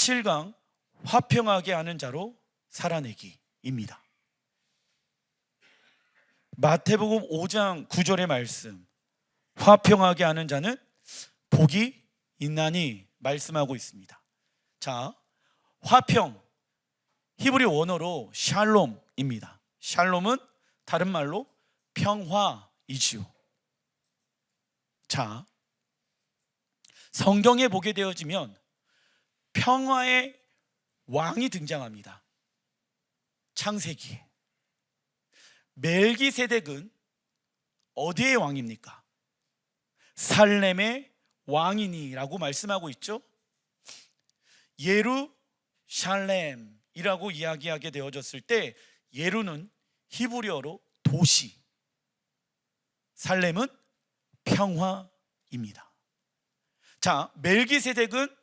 7강 화평하게 하는 자로 살아내기입니다. 마태복음 5장 9절의 말씀, 화평하게 하는 자는 복이 있나니 말씀하고 있습니다. 자, 화평, 히브리 원어로 샬롬입니다. 샬롬은 다른 말로 평화이지요. 자, 성경에 보게 되어지면 평화의 왕이 등장합니다. 창세기에. 멜기세덱은 어디의 왕입니까? 살렘의 왕이니라고 말씀하고 있죠. 예루샬렘이라고 이야기하게 되어졌을 때 예루는 히브리어로 도시, 살렘은 평화입니다. 자, 멜기세덱은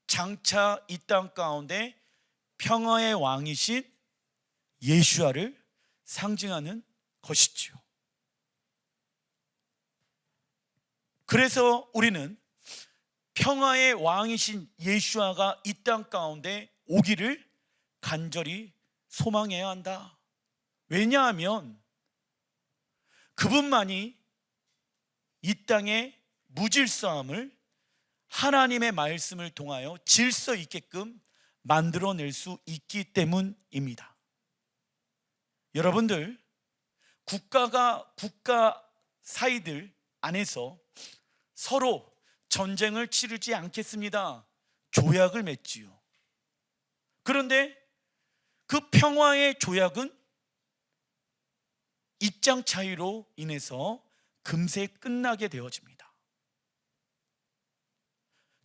장차 이 땅 가운데 평화의 왕이신 예수아를 상징하는 것이지요. 그래서 우리는 평화의 왕이신 예수아가 이 땅 가운데 오기를 간절히 소망해야 한다. 왜냐하면 그분만이 이 땅의 무질서함을 하나님의 말씀을 통하여 질서 있게끔 만들어낼 수 있기 때문입니다. 여러분들, 국가 사이들 안에서 서로 전쟁을 치르지 않겠습니다. 조약을 맺지요. 그런데 그 평화의 조약은 입장 차이로 인해서 금세 끝나게 되어집니다.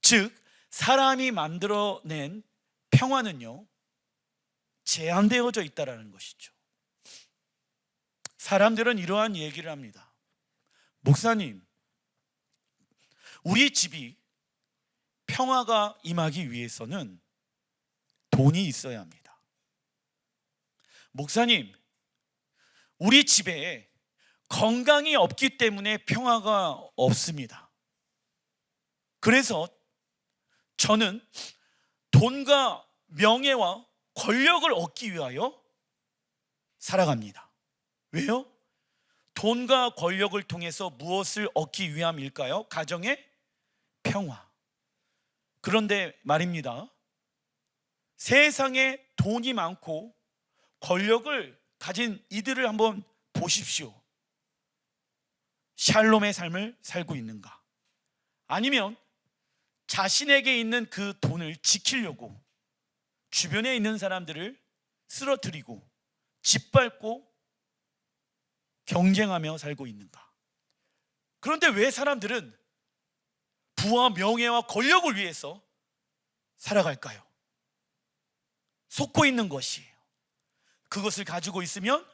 즉, 사람이 만들어낸 평화는요, 제한되어져 있다는 것이죠. 사람들은 이러한 얘기를 합니다. 목사님, 우리 집이 평화가 임하기 위해서는 돈이 있어야 합니다. 목사님, 우리 집에 건강이 없기 때문에 평화가 없습니다. 그래서 저는 돈과 명예와 권력을 얻기 위하여 살아갑니다. 왜요? 돈과 권력을 통해서 무엇을 얻기 위함일까요? 가정의 평화. 그런데 말입니다, 세상에 돈이 많고 권력을 가진 이들을 한번 보십시오. 샬롬의 삶을 살고 있는가? 아니면 자신에게 있는 그 돈을 지키려고 주변에 있는 사람들을 쓰러뜨리고 짓밟고 경쟁하며 살고 있는가? 그런데 왜 사람들은 부와 명예와 권력을 위해서 살아갈까요? 속고 있는 것이에요. 그것을 가지고 있으면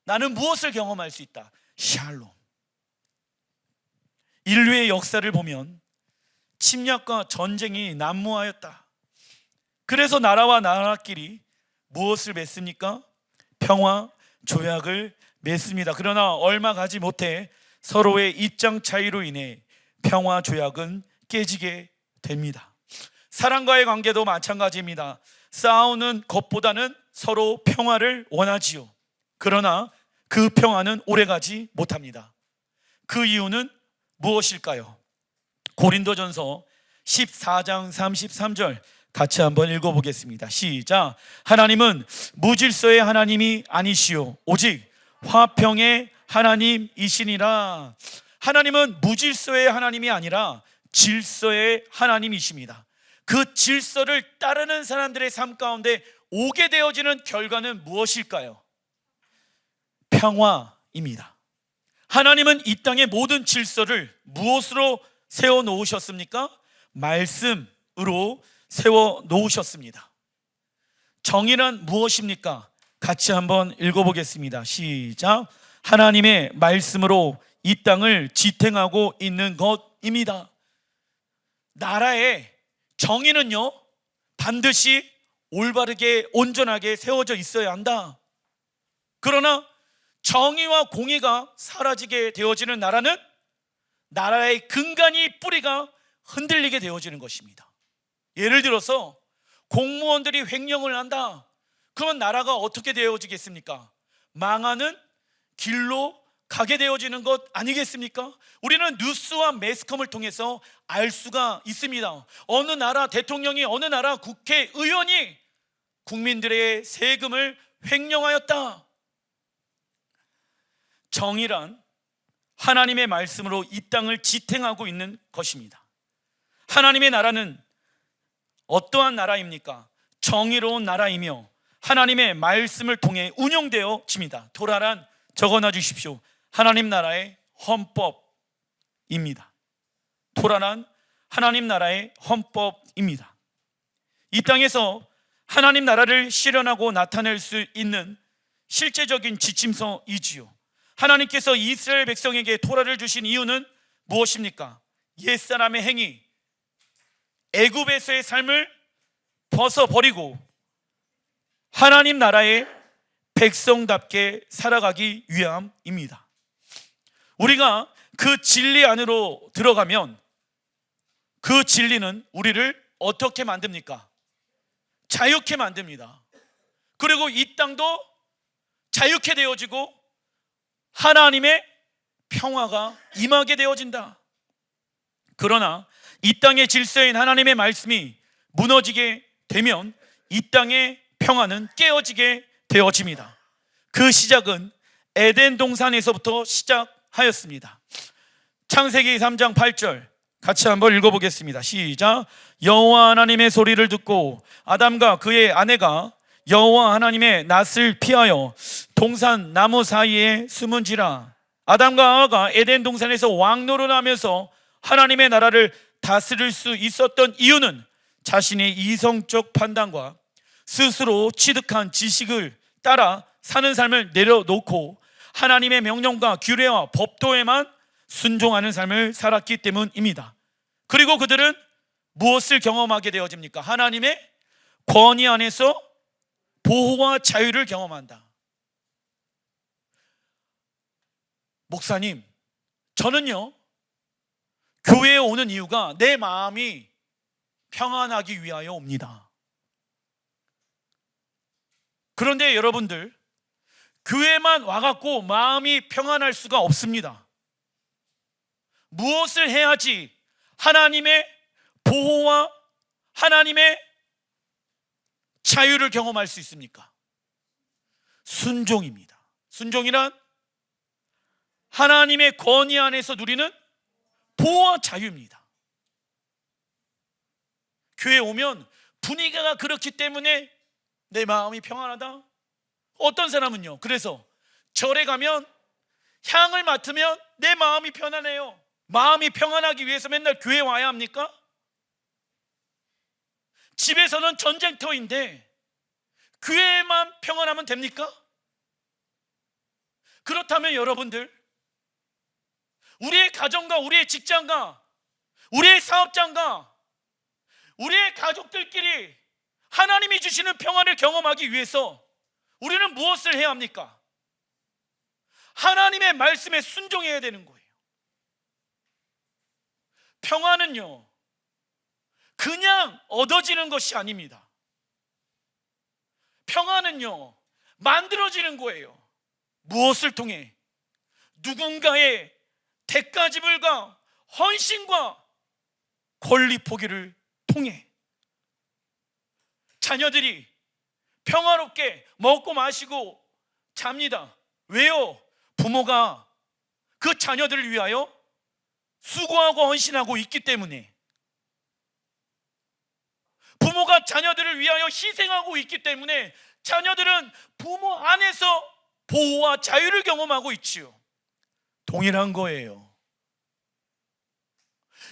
나는 무엇을 경험할 수 있다? 샬롬. 인류의 역사를 보면 침략과 전쟁이 난무하였다. 그래서 나라와 나라끼리 무엇을 맺습니까? 평화 조약을 맺습니다. 그러나 얼마 가지 못해 서로의 입장 차이로 인해 평화 조약은 깨지게 됩니다. 사람과의 관계도 마찬가지입니다. 싸우는 것보다는 서로 평화를 원하지요. 그러나 그 평화는 오래가지 못합니다. 그 이유는 무엇일까요? 고린도전서 14장 33절 같이 한번 읽어보겠습니다. 시작. 하나님은 무질서의 하나님이 아니시오 오직 화평의 하나님이시니라. 하나님은 무질서의 하나님이 아니라 질서의 하나님이십니다. 그 질서를 따르는 사람들의 삶 가운데 오게 되어지는 결과는 무엇일까요? 평화입니다. 하나님은 이 땅의 모든 질서를 무엇으로 세워 놓으셨습니까? 말씀으로 세워 놓으셨습니다. 정의란 무엇입니까? 같이 한번 읽어보겠습니다. 시작. 하나님의 말씀으로 이 땅을 지탱하고 있는 것입니다. 나라의 정의는요, 반드시 올바르게 온전하게 세워져 있어야 한다. 그러나 정의와 공의가 사라지게 되어지는 나라는 나라의 근간이 뿌리가 흔들리게 되어지는 것입니다. 예를 들어서 공무원들이 횡령을 한다. 그러면 나라가 어떻게 되어지겠습니까? 망하는 길로 가게 되어지는 것 아니겠습니까? 우리는 뉴스와 매스컴을 통해서 알 수가 있습니다. 어느 나라 대통령이, 어느 나라 국회의원이 국민들의 세금을 횡령하였다. 정의란 하나님의 말씀으로 이 땅을 지탱하고 있는 것입니다. 하나님의 나라는 어떠한 나라입니까? 정의로운 나라이며 하나님의 말씀을 통해 운영되어집니다. 토라란 적어놔 주십시오. 하나님 나라의 헌법입니다. 토라란 하나님 나라의 헌법입니다. 이 땅에서 하나님 나라를 실현하고 나타낼 수 있는 실제적인 지침서이지요. 하나님께서 이스라엘 백성에게 토라를 주신 이유는 무엇입니까? 옛사람의 행위, 애굽에서의 삶을 벗어버리고 하나님 나라의 백성답게 살아가기 위함입니다. 우리가 그 진리 안으로 들어가면 그 진리는 우리를 어떻게 만듭니까? 자유케 만듭니다. 그리고 이 땅도 자유케 되어지고 하나님의 평화가 임하게 되어진다. 그러나 이 땅의 질서인 하나님의 말씀이 무너지게 되면 이 땅의 평화는 깨어지게 되어집니다. 그 시작은 에덴 동산에서부터 시작하였습니다. 창세기 3장 8절 같이 한번 읽어보겠습니다. 시작. 여호와 하나님의 소리를 듣고 아담과 그의 아내가 여호와 하나님의 낯을 피하여 동산 나무 사이에 숨은지라. 아담과 하와가 에덴 동산에서 왕노릇하면서 하나님의 나라를 다스릴 수 있었던 이유는 자신의 이성적 판단과 스스로 취득한 지식을 따라 사는 삶을 내려놓고 하나님의 명령과 규례와 법도에만 순종하는 삶을 살았기 때문입니다. 그리고 그들은 무엇을 경험하게 되어집니까? 하나님의 권위 안에서 보호와 자유를 경험한다. 목사님, 저는요 교회에 오는 이유가 내 마음이 평안하기 위하여 옵니다. 그런데 여러분들, 교회만 와갖고 마음이 평안할 수가 없습니다. 무엇을 해야지 하나님의 보호와 하나님의 자유를 경험할 수 있습니까? 순종입니다. 순종이란 하나님의 권위 안에서 누리는 보호와 자유입니다. 교회에 오면 분위기가 그렇기 때문에 내 마음이 평안하다? 어떤 사람은요, 그래서 절에 가면 향을 맡으면 내 마음이 편안해요. 마음이 평안하기 위해서 맨날 교회에 와야 합니까? 집에서는 전쟁터인데 교회에만 평안하면 됩니까? 그렇다면 여러분들, 우리의 가정과 우리의 직장과 우리의 사업장과 우리의 가족들끼리 하나님이 주시는 평안을 경험하기 위해서 우리는 무엇을 해야 합니까? 하나님의 말씀에 순종해야 되는 거예요. 평안은요 그냥 얻어지는 것이 아닙니다. 평안은요 만들어지는 거예요. 무엇을 통해? 누군가의 대가지불과 헌신과 권리 포기를 통해. 자녀들이 평화롭게 먹고 마시고 잡니다. 왜요? 부모가 그 자녀들을 위하여 수고하고 헌신하고 있기 때문에. 부모가 자녀들을 위하여 희생하고 있기 때문에 자녀들은 부모 안에서 보호와 자유를 경험하고 있지요. 동일한 거예요.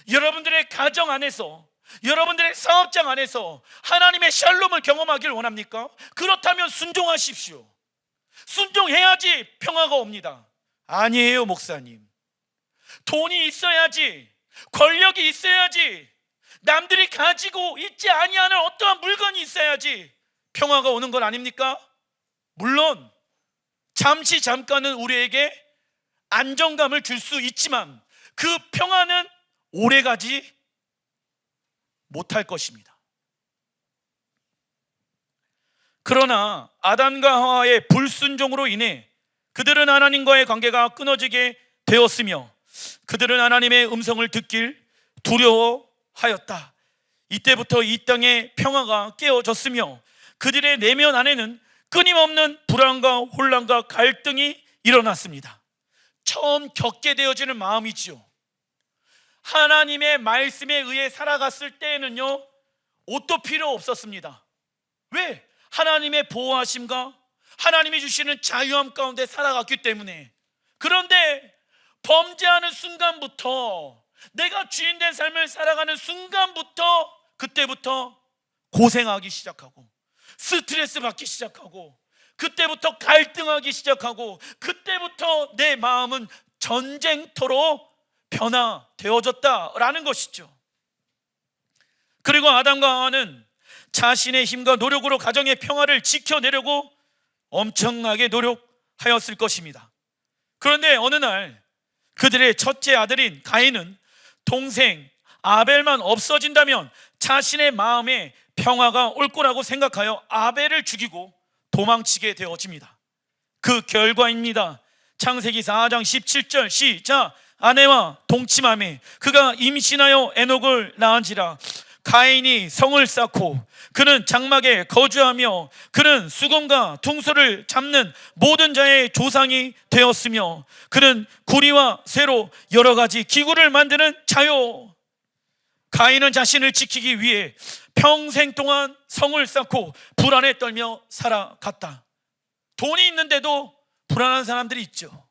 여러분들의 가정 안에서, 여러분들의 사업장 안에서 하나님의 샬롬을 경험하길 원합니까? 그렇다면 순종하십시오. 순종해야지 평화가 옵니다. 아니에요, 목사님. 돈이 있어야지, 권력이 있어야지, 남들이 가지고 있지 아니하는 어떠한 물건이 있어야지 평화가 오는 건 아닙니까? 물론 잠깐은 우리에게 안정감을 줄 수 있지만 그 평화는 오래가지 못할 것입니다. 그러나 아담과 하와의 불순종으로 인해 그들은 하나님과의 관계가 끊어지게 되었으며 그들은 하나님의 음성을 듣길 두려워하였다. 이때부터 이 땅의 평화가 깨어졌으며 그들의 내면 안에는 끊임없는 불안과 혼란과 갈등이 일어났습니다. 처음 겪게 되어지는 마음이지요. 하나님의 말씀에 의해 살아갔을 때에는요, 옷도 필요 없었습니다. 왜? 하나님의 보호하심과 하나님이 주시는 자유함 가운데 살아갔기 때문에. 그런데 범죄하는 순간부터, 내가 주인된 삶을 살아가는 순간부터, 그때부터 고생하기 시작하고 스트레스 받기 시작하고 그때부터 갈등하기 시작하고 그때부터 내 마음은 전쟁터로 변화되어졌다라는 것이죠. 그리고 아담과 하와는 자신의 힘과 노력으로 가정의 평화를 지켜내려고 엄청나게 노력하였을 것입니다. 그런데 어느 날 그들의 첫째 아들인 가인은 동생 아벨만 없어진다면 자신의 마음에 평화가 올 거라고 생각하여 아벨을 죽이고 도망치게 되어집니다. 그 결과입니다. 창세기 4장 17절 시작. 아내와 동침하매 그가 임신하여 에녹을 낳은지라. 가인이 성을 쌓고 그는 장막에 거주하며 그는 수금과 퉁소를 잡는 모든 자의 조상이 되었으며 그는 구리와 쇠로 여러 가지 기구를 만드는 자요. 가인은 자신을 지키기 위해 평생 동안 성을 쌓고 불안에 떨며 살아갔다. 돈이 있는데도 불안한 사람들이 있죠.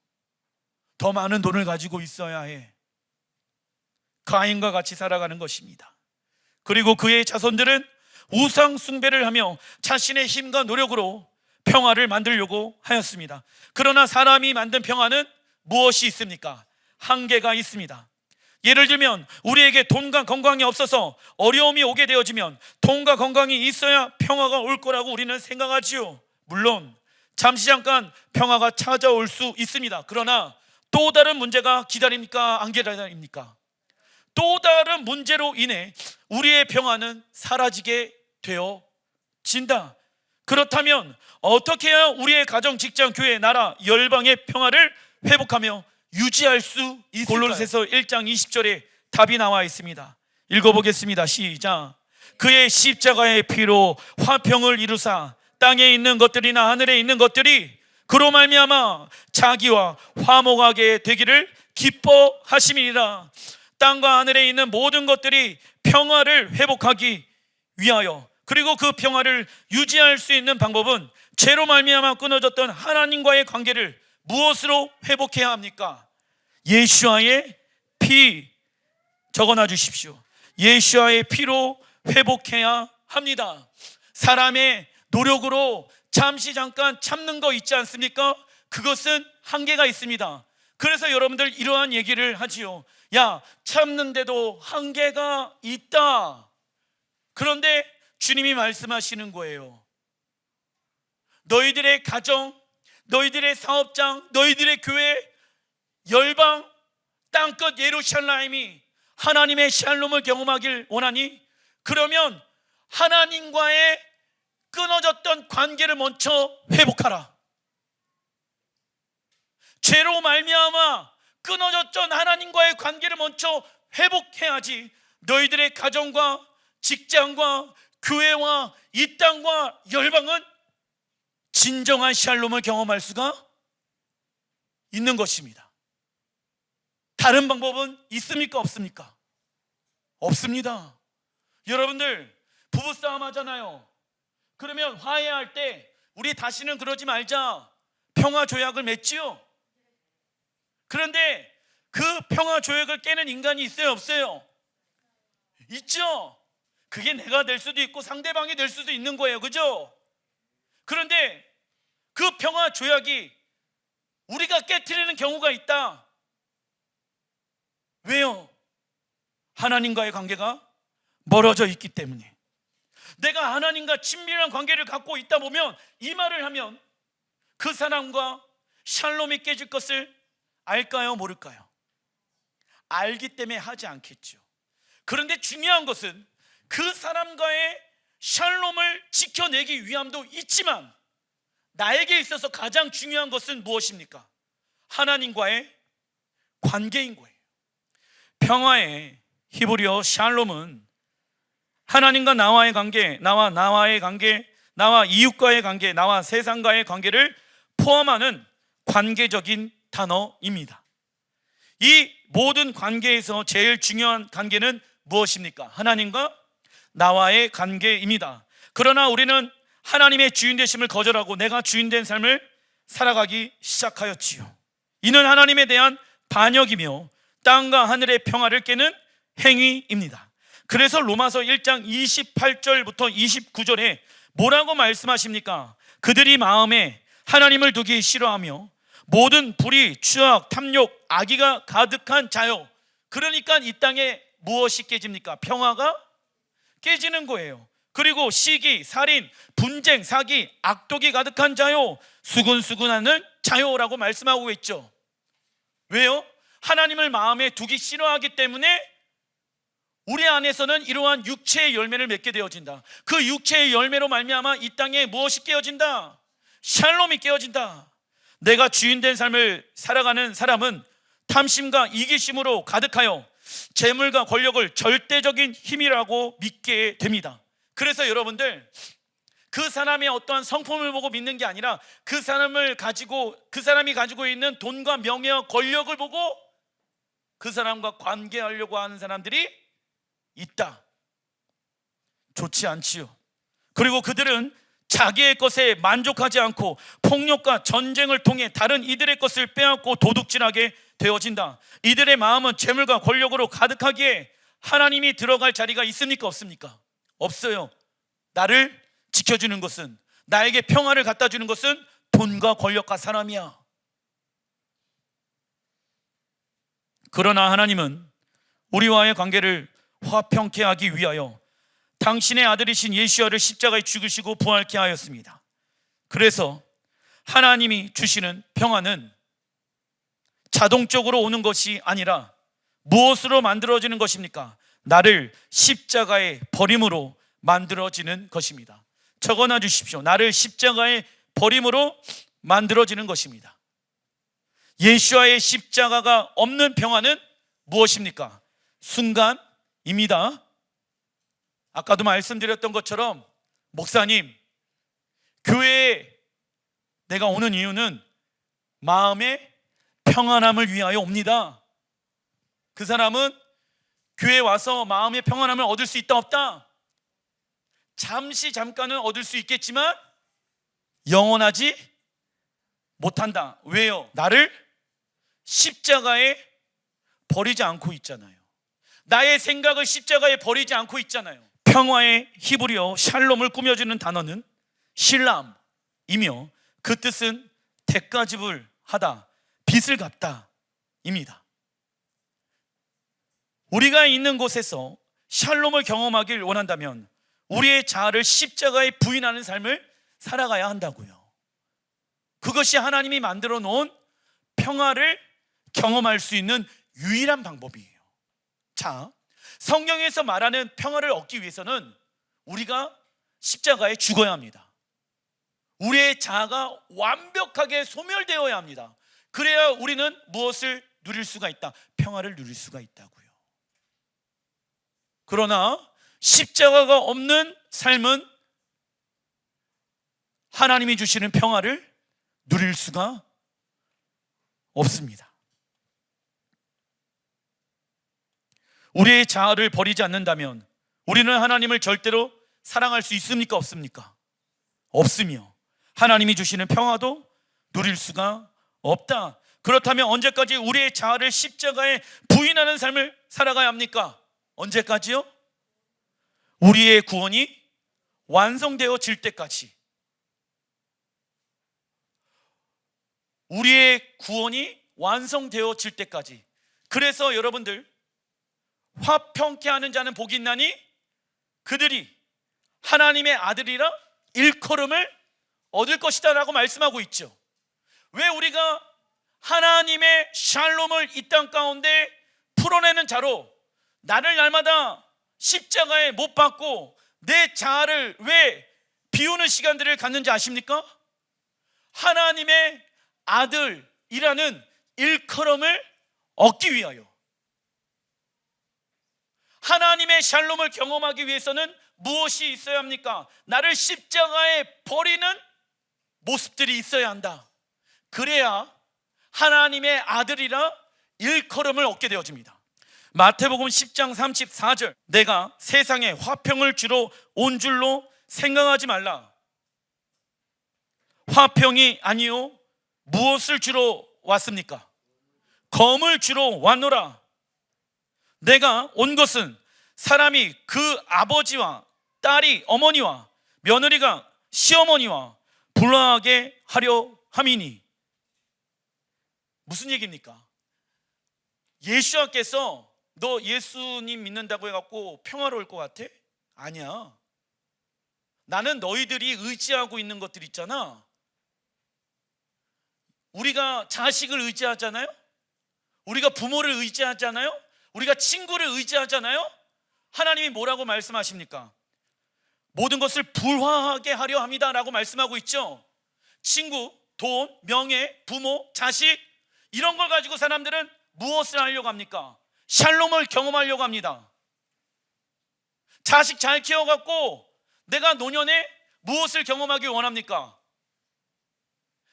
더 많은 돈을 가지고 있어야 해. 가인과 같이 살아가는 것입니다. 그리고 그의 자손들은 우상 숭배를 하며 자신의 힘과 노력으로 평화를 만들려고 하였습니다. 그러나 사람이 만든 평화는 무엇이 있습니까? 한계가 있습니다. 예를 들면 우리에게 돈과 건강이 없어서 어려움이 오게 되어지면 돈과 건강이 있어야 평화가 올 거라고 우리는 생각하지요. 물론 잠시 잠깐 평화가 찾아올 수 있습니다. 그러나 또 다른 문제가 기다립니까? 안 기다립니까? 또 다른 문제로 인해 우리의 평화는 사라지게 되어진다. 그렇다면 어떻게 해야 우리의 가정, 직장, 교회, 나라, 열방의 평화를 회복하며 유지할 수 있을까요? 골로새서 1장 20절에 답이 나와 있습니다. 읽어보겠습니다. 시작. 그의 십자가의 피로 화평을 이루사 땅에 있는 것들이나 하늘에 있는 것들이 그로 말미암아 자기와 화목하게 되기를 기뻐하심이니라. 땅과 하늘에 있는 모든 것들이 평화를 회복하기 위하여, 그리고 그 평화를 유지할 수 있는 방법은 죄로 말미암아 끊어졌던 하나님과의 관계를 무엇으로 회복해야 합니까? 예수와의 피, 적어놔 주십시오. 예수와의 피로 회복해야 합니다. 사람의 노력으로 잠시 잠깐 참는 거 있지 않습니까? 그것은 한계가 있습니다. 그래서 여러분들 이러한 얘기를 하지요. 야, 참는데도 한계가 있다. 그런데 주님이 말씀하시는 거예요. 너희들의 가정, 너희들의 사업장, 너희들의 교회, 열방, 땅끝 예루살렘이 하나님의 샬롬을 경험하길 원하니? 그러면 하나님과의 끊어졌던 관계를 먼저 회복하라. 죄로 말미암아 끊어졌던 하나님과의 관계를 먼저 회복해야지 너희들의 가정과 직장과 교회와 이 땅과 열방은 진정한 샬롬을 경험할 수가 있는 것입니다. 다른 방법은 있습니까? 없습니까? 없습니다. 여러분들 부부싸움 하잖아요. 그러면 화해할 때 우리 다시는 그러지 말자 평화조약을 맺지요. 그런데 그 평화조약을 깨는 인간이 있어요? 없어요? 있죠. 그게 내가 될 수도 있고 상대방이 될 수도 있는 거예요. 그죠? 그런데 그 평화조약이 우리가 깨트리는 경우가 있다. 왜요? 하나님과의 관계가 멀어져 있기 때문에. 내가 하나님과 친밀한 관계를 갖고 있다 보면 이 말을 하면 그 사람과 샬롬이 깨질 것을 알까요? 모를까요? 알기 때문에 하지 않겠죠. 그런데 중요한 것은 그 사람과의 샬롬을 지켜내기 위함도 있지만 나에게 있어서 가장 중요한 것은 무엇입니까? 하나님과의 관계인 거예요. 평화의 히브리어 샬롬은 하나님과 나와의 관계, 나와의 관계, 나와 이웃과의 관계, 나와 세상과의 관계를 포함하는 관계적인 단어입니다. 이 모든 관계에서 제일 중요한 관계는 무엇입니까? 하나님과 나와의 관계입니다. 그러나 우리는 하나님의 주인 되심을 거절하고 내가 주인 된 삶을 살아가기 시작하였지요. 이는 하나님에 대한 반역이며 땅과 하늘의 평화를 깨는 행위입니다. 그래서 로마서 1장 28절부터 29절에 뭐라고 말씀하십니까? 그들이 마음에 하나님을 두기 싫어하며 모든 불의, 추악, 탐욕, 악의가 가득한 자요. 그러니까 이 땅에 무엇이 깨집니까? 평화가 깨지는 거예요. 그리고 시기, 살인, 분쟁, 사기, 악독이 가득한 자요, 수군수군하는 자요라고 말씀하고 있죠. 왜요? 하나님을 마음에 두기 싫어하기 때문에 우리 안에서는 이러한 육체의 열매를 맺게 되어진다. 그 육체의 열매로 말미암아 이 땅에 무엇이 깨어진다? 샬롬이 깨어진다. 내가 주인 된 삶을 살아가는 사람은 탐심과 이기심으로 가득하여 재물과 권력을 절대적인 힘이라고 믿게 됩니다. 그래서 여러분들, 그 사람의 어떠한 성품을 보고 믿는 게 아니라 그 사람이 가지고 있는 돈과 명예와 권력을 보고 그 사람과 관계하려고 하는 사람들이 있다. 좋지 않지요. 그리고 그들은 자기의 것에 만족하지 않고 폭력과 전쟁을 통해 다른 이들의 것을 빼앗고 도둑질하게 되어진다. 이들의 마음은 재물과 권력으로 가득하기에 하나님이 들어갈 자리가 있습니까? 없습니까? 없어요. 나를 지켜주는 것은, 나에게 평화를 갖다 주는 것은 돈과 권력과 사람이야. 그러나 하나님은 우리와의 관계를 화평케 하기 위하여 당신의 아들이신 예수야를 십자가에 죽으시고 부활케 하였습니다. 그래서 하나님이 주시는 평화는 자동적으로 오는 것이 아니라 무엇으로 만들어지는 것입니까? 나를 십자가에 버림으로 만들어지는 것입니다. 적어놔 주십시오. 나를 십자가에 버림으로 만들어지는 것입니다. 예수와의 십자가가 없는 평화는 무엇입니까? 순간입니다. 아까도 말씀드렸던 것처럼, 목사님, 교회에 내가 오는 이유는 마음의 평안함을 위하여 옵니다. 그 사람은 교회에 와서 마음의 평안함을 얻을 수 있다 없다? 잠깐은 얻을 수 있겠지만 영원하지 못한다. 왜요? 나를 십자가에 버리지 않고 있잖아요. 나의 생각을 십자가에 버리지 않고 있잖아요. 평화의 히브리어 샬롬을 꾸며주는 단어는 실람이며 그 뜻은 대가집을 하다, 빚을 갚다 입니다. 우리가 있는 곳에서 샬롬을 경험하길 원한다면 우리의 자아를 십자가에 부인하는 삶을 살아가야 한다고요. 그것이 하나님이 만들어 놓은 평화를 경험할 수 있는 유일한 방법이에요. 자, 성경에서 말하는 평화를 얻기 위해서는 우리가 십자가에 죽어야 합니다. 우리의 자아가 완벽하게 소멸되어야 합니다. 그래야 우리는 무엇을 누릴 수가 있다? 평화를 누릴 수가 있다고요. 그러나 십자가가 없는 삶은 하나님이 주시는 평화를 누릴 수가 없습니다. 우리의 자아를 버리지 않는다면 우리는 하나님을 절대로 사랑할 수 있습니까? 없습니까? 없으며 하나님이 주시는 평화도 누릴 수가 없다. 그렇다면 언제까지 우리의 자아를 십자가에 부인하는 삶을 살아가야 합니까? 언제까지요? 우리의 구원이 완성되어질 때까지. 우리의 구원이 완성되어질 때까지. 그래서 여러분들, 화평케 하는 자는 복이 있나니 그들이 하나님의 아들이라 일컬음을 얻을 것이다 라고 말씀하고 있죠. 왜 우리가 하나님의 샬롬을 이 땅 가운데 풀어내는 자로 나를 날마다 십자가에 못 박고 내 자아를 왜 비우는 시간들을 갖는지 아십니까? 하나님의 아들이라는 일컬음을 얻기 위하여. 하나님의 샬롬을 경험하기 위해서는 무엇이 있어야 합니까? 나를 십자가에 버리는 모습들이 있어야 한다. 그래야 하나님의 아들이라 일컬음을 얻게 되어집니다. 마태복음 10장 34절, 내가 세상에 화평을 주러 온 줄로 생각하지 말라. 화평이 아니요 무엇을 주러 왔습니까? 검을 주러 왔노라. 내가 온 것은 사람이 그 아버지와 딸이 어머니와 며느리가 시어머니와 불화하게 하려 함이니. 무슨 얘기입니까? 예수님께서 너 예수님 믿는다고 해갖고 평화로울 것 같아? 아니야. 나는 너희들이 의지하고 있는 것들 있잖아. 우리가 자식을 의지하잖아요. 우리가 부모를 의지하잖아요. 우리가 친구를 의지하잖아요. 하나님이 뭐라고 말씀하십니까? 모든 것을 불화하게 하려 합니다 라고 말씀하고 있죠. 친구, 돈, 명예, 부모, 자식, 이런 걸 가지고 사람들은 무엇을 하려고 합니까? 샬롬을 경험하려고 합니다. 자식 잘 키워갖고 내가 노년에 무엇을 경험하기 원합니까?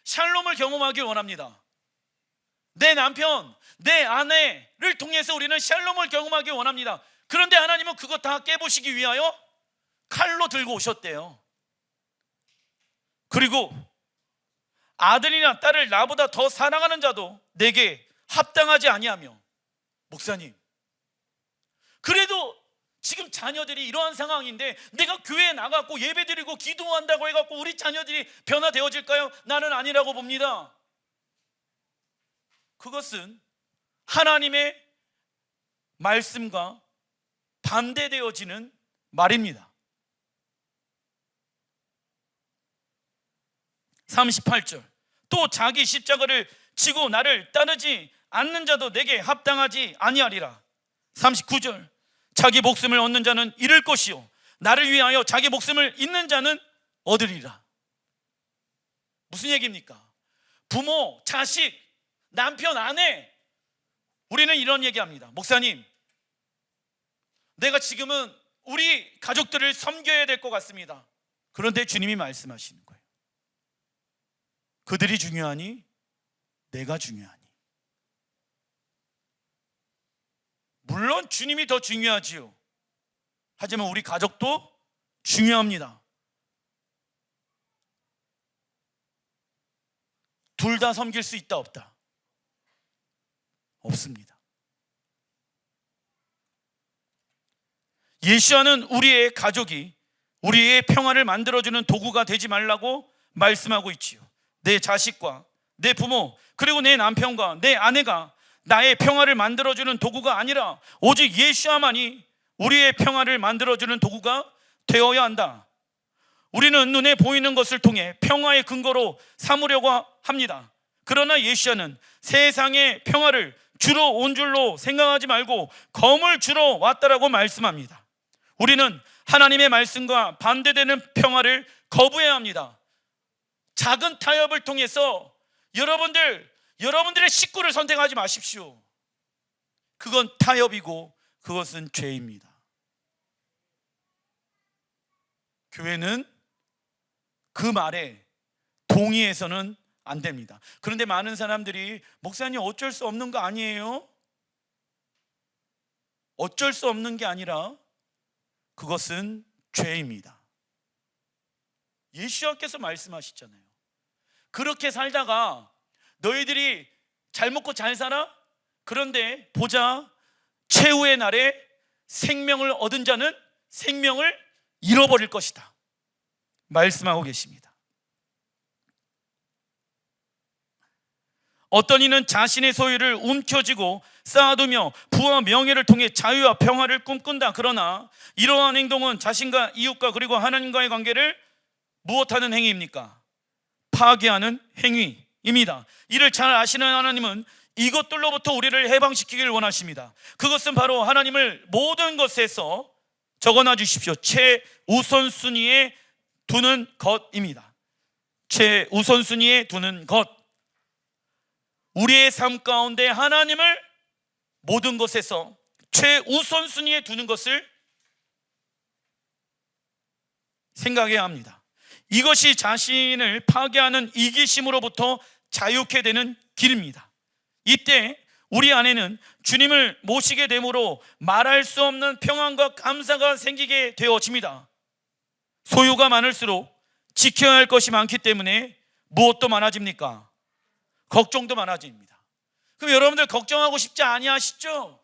샬롬을 경험하기 원합니다. 내 남편, 내 아내를 통해서 우리는 샬롬을 경험하기 원합니다. 그런데 하나님은 그것 다 깨부시기 위하여 칼로 들고 오셨대요. 그리고 아들이나 딸을 나보다 더 사랑하는 자도 내게 합당하지 아니하며. 목사님, 그래도 지금 자녀들이 이러한 상황인데 내가 교회에 나가고 예배드리고 기도한다고 해갖고 우리 자녀들이 변화되어질까요? 나는 아니라고 봅니다. 그것은 하나님의 말씀과 반대되어지는 말입니다. 38절, 또 자기 십자가를 지고 나를 따르지 않는 자도 내게 합당하지 아니하리라. 39절, 자기 목숨을 얻는 자는 잃을 것이요 나를 위하여 자기 목숨을 잃는 자는 얻으리라. 무슨 얘기입니까? 부모, 자식, 남편, 아내, 우리는 이런 얘기합니다. 목사님, 내가 지금은 우리 가족들을 섬겨야 될 것 같습니다. 그런데 주님이 말씀하시는 거예요. 그들이 중요하니 내가 중요하니. 물론 주님이 더 중요하지요. 하지만 우리 가족도 중요합니다. 둘 다 섬길 수 있다 없다? 없습니다. 예수와는 우리의 가족이 우리의 평화를 만들어주는 도구가 되지 말라고 말씀하고 있지요. 내 자식과 내 부모 그리고 내 남편과 내 아내가 나의 평화를 만들어주는 도구가 아니라 오직 예수와만이 우리의 평화를 만들어주는 도구가 되어야 한다. 우리는 눈에 보이는 것을 통해 평화의 근거로 삼으려고 합니다. 그러나 예수와는 세상의 평화를 주러 온 줄로 생각하지 말고 검을 주러 왔다라고 말씀합니다. 우리는 하나님의 말씀과 반대되는 평화를 거부해야 합니다. 작은 타협을 통해서 여러분들의 식구를 선택하지 마십시오. 그건 타협이고 그것은 죄입니다. 교회는 그 말에 동의해서는 안 됩니다. 그런데 많은 사람들이 목사님 어쩔 수 없는 거 아니에요? 어쩔 수 없는 게 아니라 그것은 죄입니다. 예수님께서 말씀하시잖아요. 그렇게 살다가 너희들이 잘 먹고 잘 살아? 그런데 보자, 최후의 날에 생명을 얻은 자는 생명을 잃어버릴 것이다 말씀하고 계십니다. 어떤 이는 자신의 소유를 움켜쥐고 쌓아두며 부와 명예를 통해 자유와 평화를 꿈꾼다. 그러나 이러한 행동은 자신과 이웃과 그리고 하나님과의 관계를 무엇하는 행위입니까? 파괴하는 행위입니다. 이를 잘 아시는 하나님은 이것들로부터 우리를 해방시키기를 원하십니다. 그것은 바로 하나님을 모든 것에서 적어놔 주십시오. 최우선순위에 두는 것입니다. 최우선순위에 두는 것. 우리의 삶 가운데 하나님을 모든 것에서 최우선순위에 두는 것을 생각해야 합니다. 이것이 자신을 파괴하는 이기심으로부터 자유케 되는 길입니다. 이때 우리 안에는 주님을 모시게 됨으로 말할 수 없는 평안과 감사가 생기게 되어집니다. 소유가 많을수록 지켜야 할 것이 많기 때문에 무엇도 많아집니까? 걱정도 많아집니다. 그럼 여러분들 걱정하고 싶지 아니하시죠?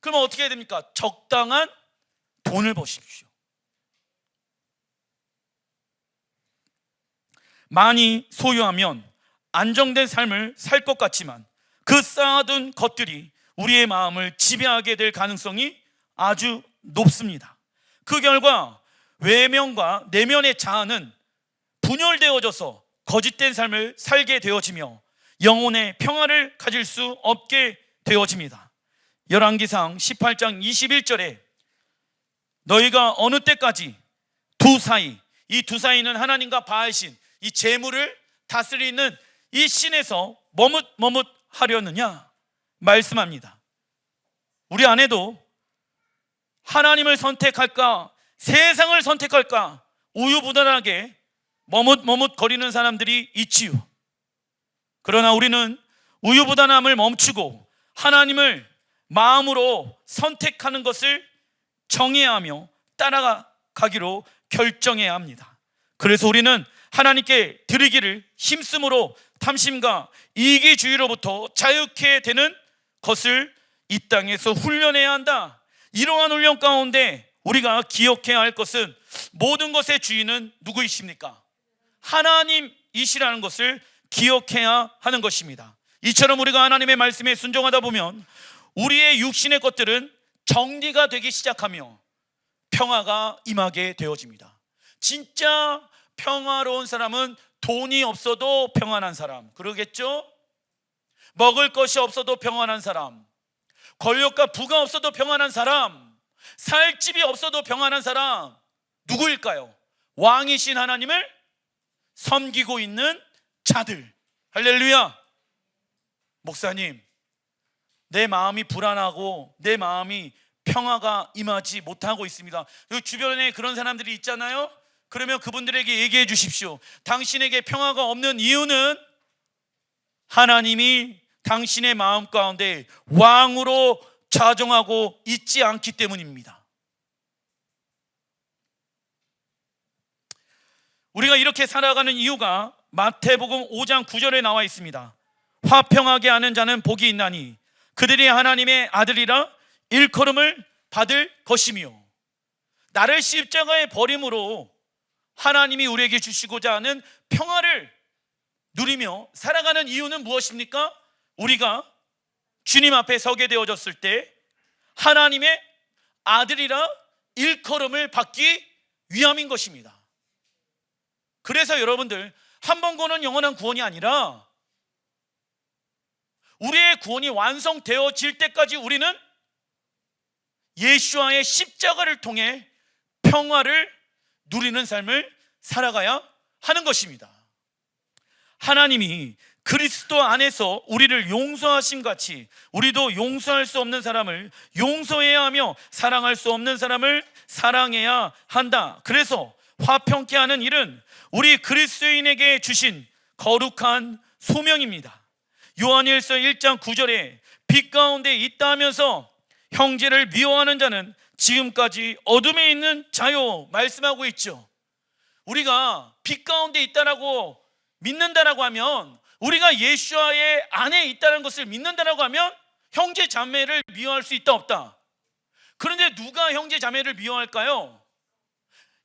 그러면 어떻게 해야 됩니까? 적당한 돈을 버십시오. 많이 소유하면 안정된 삶을 살 것 같지만 그 쌓아둔 것들이 우리의 마음을 지배하게 될 가능성이 아주 높습니다. 그 결과 외면과 내면의 자아는 분열되어져서 거짓된 삶을 살게 되어지며 영혼의 평화를 가질 수 없게 되어집니다. 열왕기상 18장 21절에 너희가 어느 때까지 두 사이, 이 두 사이는 하나님과 바알신, 이 재물을 다스리는 이 신에서 머뭇하려느냐 말씀합니다. 우리 안에도 하나님을 선택할까 세상을 선택할까 우유부단하게 머뭇거리는 사람들이 있지요. 그러나 우리는 우유부단함을 멈추고 하나님을 마음으로 선택하는 것을 정해야 하며 따라가기로 결정해야 합니다. 그래서 우리는 하나님께 드리기를 힘쓰므로 탐심과 이기주의로부터 자유케 되는 것을 이 땅에서 훈련해야 한다. 이러한 훈련 가운데 우리가 기억해야 할 것은 모든 것의 주인은 누구이십니까? 하나님이시라는 것을 기억해야 하는 것입니다. 이처럼 우리가 하나님의 말씀에 순종하다 보면 우리의 육신의 것들은 정리가 되기 시작하며 평화가 임하게 되어집니다. 진짜 평화로운 사람은 돈이 없어도 평안한 사람, 그러겠죠? 먹을 것이 없어도 평안한 사람, 권력과 부가 없어도 평안한 사람, 살 집이 없어도 평안한 사람 누구일까요? 왕이신 하나님을 섬기고 있는 자들. 할렐루야. 목사님, 내 마음이 불안하고 내 마음이 평화가 임하지 못하고 있습니다. 주변에 그런 사람들이 있잖아요. 그러면 그분들에게 얘기해 주십시오. 당신에게 평화가 없는 이유는 하나님이 당신의 마음 가운데 왕으로 자정하고 있지 않기 때문입니다. 우리가 이렇게 살아가는 이유가 마태복음 5장 9절에 나와 있습니다. 화평하게 하는 자는 복이 있나니 그들이 하나님의 아들이라 일컬음을 받을 것이며. 나를 십자가에 버림으로 하나님이 우리에게 주시고자 하는 평화를 누리며 살아가는 이유는 무엇입니까? 우리가 주님 앞에 서게 되어졌을 때 하나님의 아들이라 일컬음을 받기 위함인 것입니다. 그래서 여러분들, 한 번 구원은 영원한 구원이 아니라 우리의 구원이 완성되어질 때까지 우리는 예수와의 십자가를 통해 평화를 누리는 삶을 살아가야 하는 것입니다. 하나님이 그리스도 안에서 우리를 용서하심 같이 우리도 용서할 수 없는 사람을 용서해야 하며 사랑할 수 없는 사람을 사랑해야 한다. 그래서 화평케 하는 일은 우리 그리스도인에게 주신 거룩한 소명입니다. 요한일서 1장 9절에 빛 가운데 있다 하면서 형제를 미워하는 자는 지금까지 어둠에 있는 자요 말씀하고 있죠. 우리가 빛 가운데 있다라고 믿는다라고 하면, 우리가 예수와의 안에 있다는 것을 믿는다라고 하면 형제 자매를 미워할 수 있다 없다? 그런데 누가 형제 자매를 미워할까요?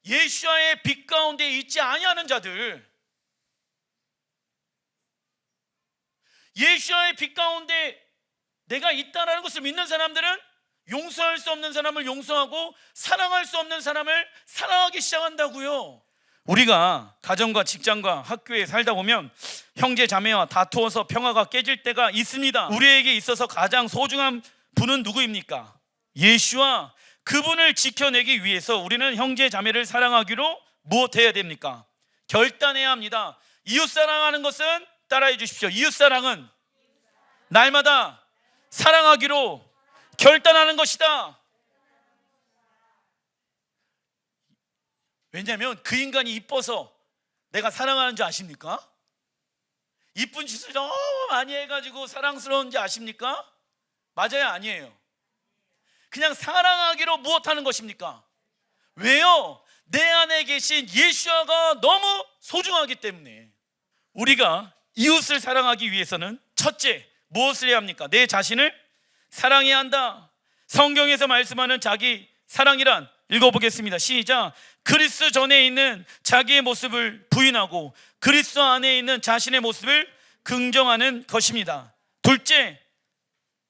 예수와의 빛 가운데 있지 아니하는 자들. 예수와의 빛 가운데 내가 있다는 것을 믿는 사람들은 용서할 수 없는 사람을 용서하고 사랑할 수 없는 사람을 사랑하기 시작한다고요. 우리가 가정과 직장과 학교에 살다 보면 형제 자매와 다투어서 평화가 깨질 때가 있습니다. 우리에게 있어서 가장 소중한 분은 누구입니까? 예수와 그분을 지켜내기 위해서 우리는 형제 자매를 사랑하기로 무엇해야 됩니까? 결단해야 합니다. 이웃 사랑하는 것은 따라해 주십시오. 이웃 사랑은 날마다 사랑하기로 결단하는 것이다. 왜냐하면 그 인간이 이뻐서 내가 사랑하는 줄 아십니까? 이쁜 짓을 너무 많이 해가지고 사랑스러운지 아십니까? 맞아요, 아니에요? 그냥 사랑하기로 무엇하는 것입니까? 왜요? 내 안에 계신 예수아가 너무 소중하기 때문에. 우리가 이웃을 사랑하기 위해서는 첫째, 무엇을 해야 합니까? 내 자신을 사랑해야 한다. 성경에서 말씀하는 자기 사랑이란, 읽어보겠습니다. 시작. 그리스도 전에 있는 자기의 모습을 부인하고 그리스도 안에 있는 자신의 모습을 긍정하는 것입니다. 둘째,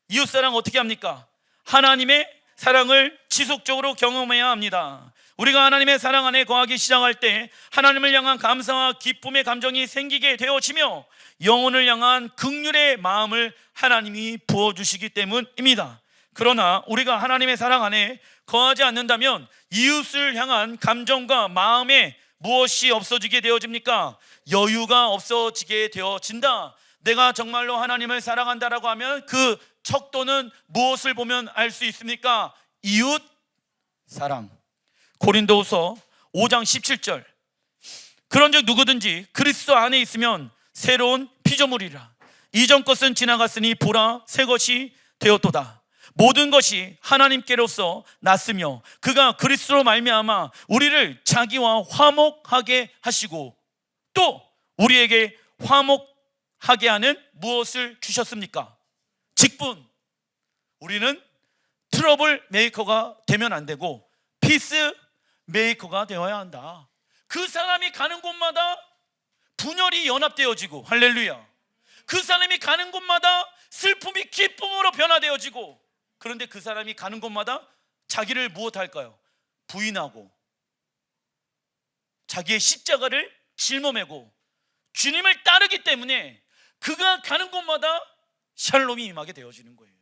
이웃사랑 어떻게 합니까? 하나님의 사랑을 지속적으로 경험해야 합니다. 우리가 하나님의 사랑 안에 거하기 시작할 때 하나님을 향한 감사와 기쁨의 감정이 생기게 되어지며 영혼을 향한 긍휼의 마음을 하나님이 부어주시기 때문입니다. 그러나 우리가 하나님의 사랑 안에 거하지 않는다면 이웃을 향한 감정과 마음에 무엇이 없어지게 되어집니까? 여유가 없어지게 되어진다. 내가 정말로 하나님을 사랑한다라고 하면 그 척도는 무엇을 보면 알 수 있습니까? 이웃 사랑. 고린도후서 5장 17절. 그런즉 누구든지 그리스도 안에 있으면 새로운 피조물이라. 이전 것은 지나갔으니 보라 새 것이 되었도다. 모든 것이 하나님께로서 났으며 그가 그리스도로 말미암아 우리를 자기와 화목하게 하시고 또 우리에게 화목하게 하는 무엇을 주셨습니까? 직분. 우리는 트러블 메이커가 되면 안 되고 피스 메이커가 되어야 한다. 그 사람이 가는 곳마다 분열이 연합되어지고, 할렐루야. 그 사람이 가는 곳마다 슬픔이 기쁨으로 변화되어지고, 그런데 그 사람이 가는 곳마다 자기를 무엇할까요? 부인하고 자기의 십자가를 짊어매고 주님을 따르기 때문에 그가 가는 곳마다 샬롬이 임하게 되어지는 거예요.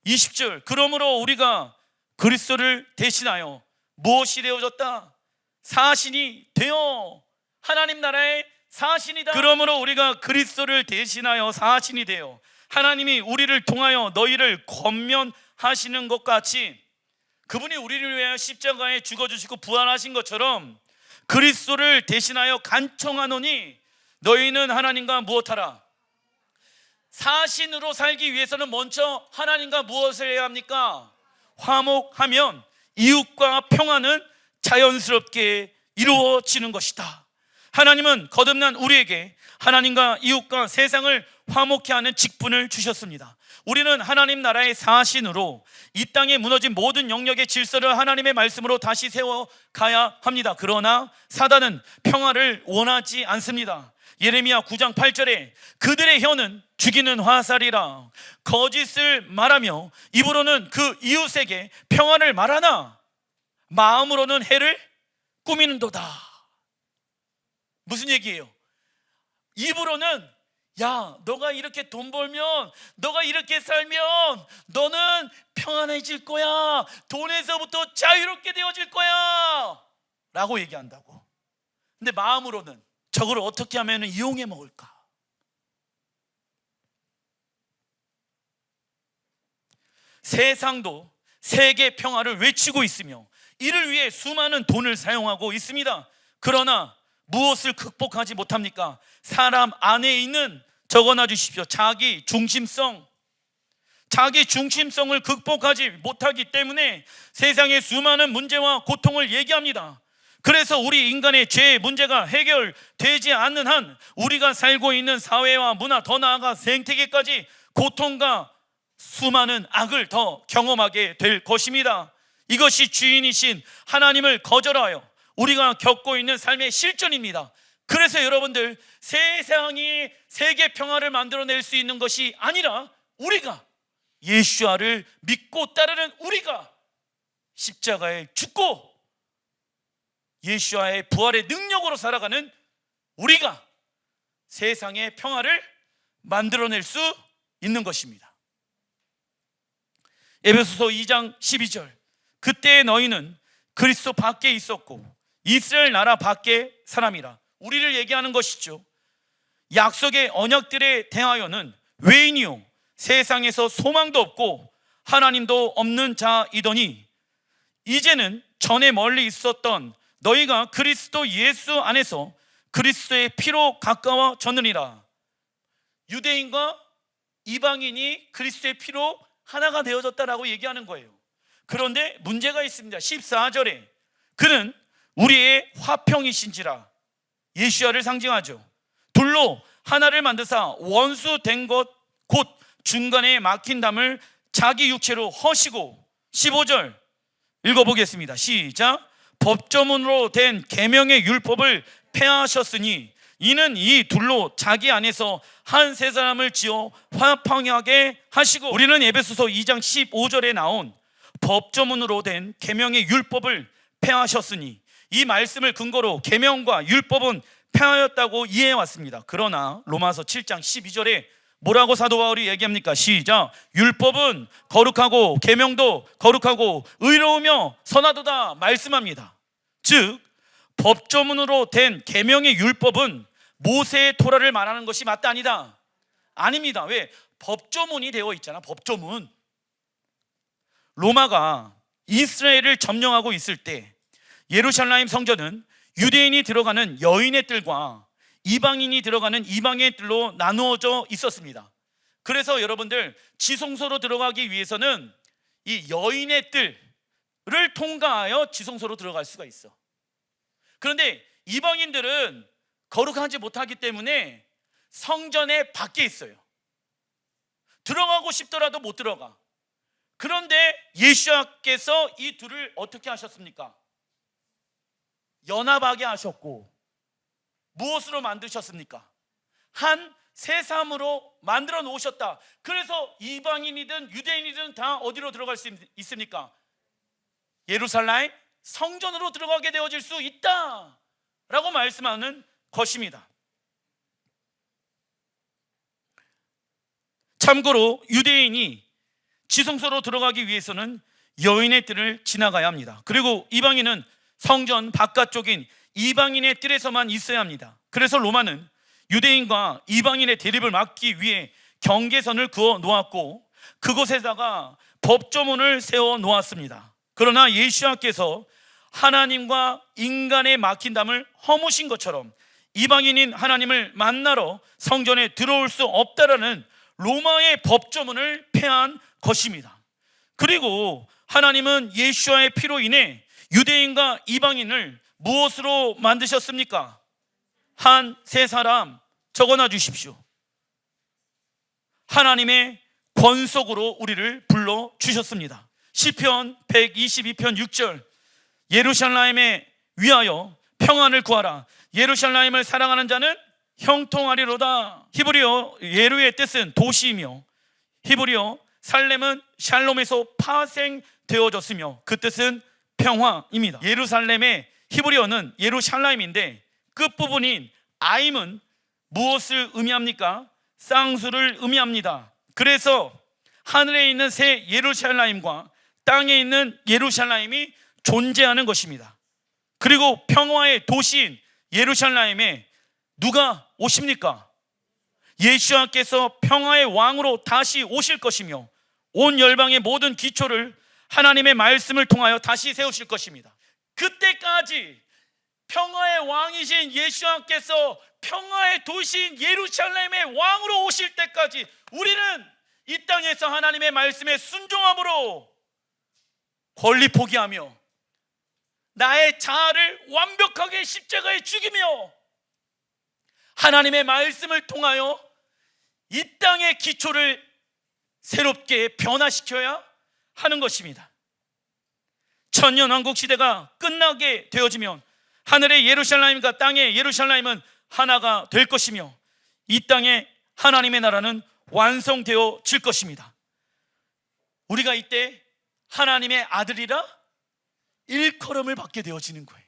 20절. 그러므로 우리가 그리스도를 대신하여 무엇이 되어졌다? 사신이 되어 하나님 나라의 사신이다. 그러므로 우리가 그리스도를 대신하여 사신이 되어 하나님이 우리를 통하여 너희를 권면하시는 것 같이, 그분이 우리를 위하여 십자가에 죽어주시고 부활하신 것처럼 그리스도를 대신하여 간청하노니 너희는 하나님과 무엇하라? 사신으로 살기 위해서는 먼저 하나님과 무엇을 해야 합니까? 화목하면 이웃과 평화는 자연스럽게 이루어지는 것이다. 하나님은 거듭난 우리에게 하나님과 이웃과 세상을 화목케 하는 직분을 주셨습니다. 우리는 하나님 나라의 사신으로 이 땅에 무너진 모든 영역의 질서를 하나님의 말씀으로 다시 세워가야 합니다. 그러나 사단은 평화를 원하지 않습니다. 예레미야 9장 8절에 그들의 혀는 죽이는 화살이라 거짓을 말하며 입으로는 그 이웃에게 평화를 말하나 마음으로는 해를 꾸미는도다. 무슨 얘기예요? 입으로는 야, 너가 이렇게 돈 벌면, 너가 이렇게 살면 너는 평안해질 거야, 돈에서부터 자유롭게 되어질 거야 라고 얘기한다고. 근데 마음으로는 저걸 어떻게 하면 이용해 먹을까? 세상도 세계 평화를 외치고 있으며 이를 위해 수많은 돈을 사용하고 있습니다. 그러나 무엇을 극복하지 못합니까? 사람 안에 있는, 적어놔 주십시오, 자기 중심성을 극복하지 못하기 때문에 세상의 수많은 문제와 고통을 얘기합니다. 그래서 우리 인간의 죄의 문제가 해결되지 않는 한 우리가 살고 있는 사회와 문화, 더 나아가 생태계까지 고통과 수많은 악을 더 경험하게 될 것입니다. 이것이 주인이신 하나님을 거절하여 우리가 겪고 있는 삶의 실존입니다. 그래서 여러분들, 세상이 세계 평화를 만들어낼 수 있는 것이 아니라 우리가 예수아를 믿고 따르는 우리가 십자가에 죽고 예수아의 부활의 능력으로 살아가는 우리가 세상의 평화를 만들어낼 수 있는 것입니다. 에베소서 2장 12절, 그때 너희는 그리스도 밖에 있었고 이스라엘 나라 밖의 사람이라. 우리를 얘기하는 것이죠. 약속의 언약들에 대하여는 외인이요 세상에서 소망도 없고 하나님도 없는 자이더니 이제는 전에 멀리 있었던 너희가 그리스도 예수 안에서 그리스도의 피로 가까워졌느니라. 유대인과 이방인이 그리스도의 피로 하나가 되어졌다라고 얘기하는 거예요. 그런데 문제가 있습니다. 14절에 그는 우리의 화평이신지라. 예수야를 상징하죠. 둘로 하나를 만드사 원수 된 것 곧 중간에 막힌 담을 자기 육체로 허시고. 15절 읽어보겠습니다. 시작. 법조문으로 된 계명의 율법을 폐하셨으니 이는 이 둘로 자기 안에서 한 세 사람을 지어 화평하게 하시고. 우리는 에베소서 2장 15절에 나온 법조문으로 된 계명의 율법을 폐하셨으니 이 말씀을 근거로 계명과 율법은 폐하였다고 이해해 왔습니다. 그러나 로마서 7장 12절에 뭐라고 사도 바울이 얘기합니까? 시작. 율법은 거룩하고 계명도 거룩하고 의로우며 선하도다 말씀합니다. 즉 법조문으로 된 계명의 율법은 모세의 토라를 말하는 것이 맞다 아니다? 아닙니다. 왜? 법조문이 되어 있잖아. 법조문. 로마가 이스라엘을 점령하고 있을 때 예루살렘 성전은 유대인이 들어가는 여인의 뜰과 이방인이 들어가는 이방인의 뜰로 나누어져 있었습니다. 그래서 여러분들 지성소로 들어가기 위해서는 이 여인의 뜰을 통과하여 지성소로 들어갈 수가 있어. 그런데 이방인들은 거룩하지 못하기 때문에 성전의 밖에 있어요. 들어가고 싶더라도 못 들어가. 그런데 예수님께서 이 둘을 어떻게 하셨습니까? 연합하게 하셨고 무엇으로 만드셨습니까? 한 세삼으로 만들어 놓으셨다. 그래서 이방인이든 유대인이든 다 어디로 들어갈 수 있습니까? 예루살렘 성전으로 들어가게 되어질 수 있다 라고 말씀하는 것입니다. 참고로 유대인이 지성소로 들어가기 위해서는 여인의 뜰을 지나가야 합니다. 그리고 이방인은 성전 바깥쪽인 이방인의 뜰에서만 있어야 합니다. 그래서 로마는 유대인과 이방인의 대립을 막기 위해 경계선을 그어 놓았고 그곳에다가 법조문을 세워 놓았습니다. 그러나 예수님께서 하나님과 인간의 막힌 담을 허무신 것처럼 이방인인 하나님을 만나러 성전에 들어올 수 없다라는 로마의 법조문을 폐한 것입니다. 그리고 하나님은 예수와의 피로 인해 유대인과 이방인을 무엇으로 만드셨습니까? 한 세 사람 적어놔 주십시오. 하나님의 권속으로 우리를 불러주셨습니다. 시편 122편 6절 예루살렘에 위하여 평안을 구하라. 예루살렘을 사랑하는 자는 형통하리로다. 히브리어 예루의 뜻은 도시이며 히브리어 살렘은 샬롬에서 파생되어졌으며 그 뜻은 평화입니다. 예루살렘의 히브리어는 예루샬라임인데 끝부분인 아임은 무엇을 의미합니까? 쌍수를 의미합니다. 그래서 하늘에 있는 새 예루살렘과 땅에 있는 예루살렘이 존재하는 것입니다. 그리고 평화의 도시인 예루살렘에 누가 오십니까? 예수님께서 평화의 왕으로 다시 오실 것이며 온 열방의 모든 기초를 하나님의 말씀을 통하여 다시 세우실 것입니다. 그때까지 평화의 왕이신 예수님께서 평화의 도시인 예루살렘의 왕으로 오실 때까지 우리는 이 땅에서 하나님의 말씀에 순종함으로 권리 포기하며 나의 자아를 완벽하게 십자가에 죽이며 하나님의 말씀을 통하여 이 땅의 기초를 새롭게 변화시켜야 하는 것입니다. 천년왕국 시대가 끝나게 되어지면 하늘의 예루살렘과 땅의 예루살렘은 하나가 될 것이며 이 땅에 하나님의 나라는 완성되어질 것입니다. 우리가 이때 하나님의 아들이라 일컬음을 받게 되어지는 거예요.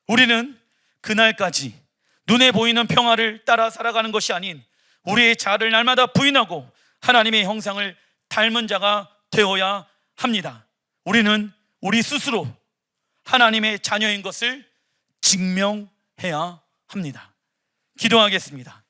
우리는 그날까지 눈에 보이는 평화를 따라 살아가는 것이 아닌 우리의 자아를 날마다 부인하고 하나님의 형상을 닮은 자가 되어야 합니다. 우리는 우리 스스로 하나님의 자녀인 것을 증명해야 합니다. 기도하겠습니다.